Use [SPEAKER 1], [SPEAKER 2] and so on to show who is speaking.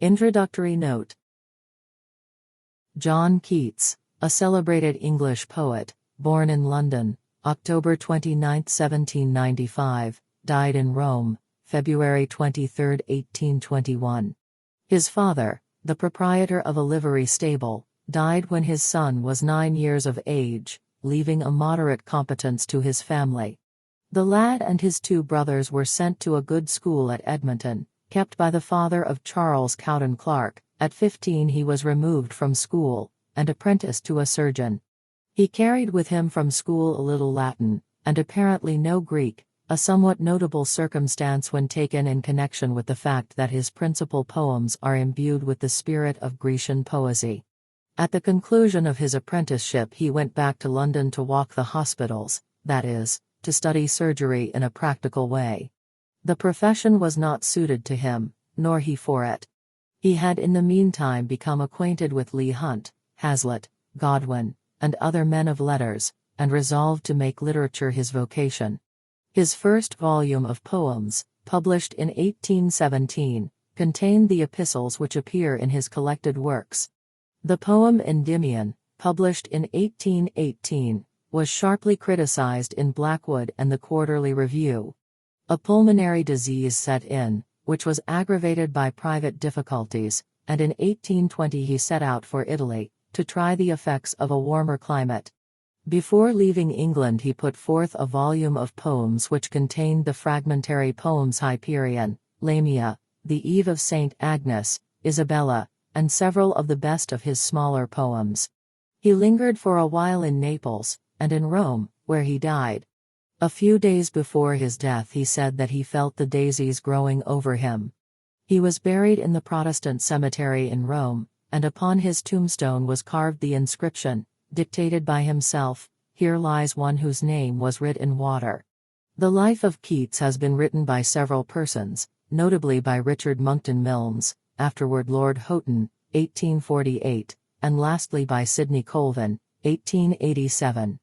[SPEAKER 1] Introductory note. John Keats, a celebrated English poet, born in London, October 29, 1795, died in Rome, February 23, 1821. His father, the proprietor of a livery stable, died when his son was 9 years of age, leaving a moderate competence to his family. The lad and his 2 brothers were sent to a good school at Edmonton, kept by the father of Charles Cowden Clarke. At 15 he was removed from school, and apprenticed to a surgeon. He carried with him from school a little Latin, and apparently no Greek, a somewhat notable circumstance when taken in connection with the fact that his principal poems are imbued with the spirit of Grecian poesy. At the conclusion of his apprenticeship he went back to London to walk the hospitals, that is, to study surgery in a practical way. The profession was not suited to him, nor he for it. He had in the meantime become acquainted with Leigh Hunt, Hazlitt, Godwin, and other men of letters, and resolved to make literature his vocation. His first volume of poems, published in 1817, contained the epistles which appear in his collected works. The poem Endymion, published in 1818, was sharply criticized in Blackwood and the Quarterly Review. A pulmonary disease set in, which was aggravated by private difficulties, and in 1820 he set out for Italy, to try the effects of a warmer climate. Before leaving England he put forth a volume of poems which contained the fragmentary poems Hyperion, Lamia, The Eve of St. Agnes, Isabella, and several of the best of his smaller poems. He lingered for a while in Naples, and in Rome, where he died. A few days before his death he said that he felt the daisies growing over him. He was buried in the Protestant cemetery in Rome, and upon his tombstone was carved the inscription, dictated by himself, "Here lies one whose name was writ in water." The life of Keats has been written by several persons, notably by Richard Monckton Milnes, afterward Lord Houghton, 1848, and lastly by Sidney Colvin, 1887.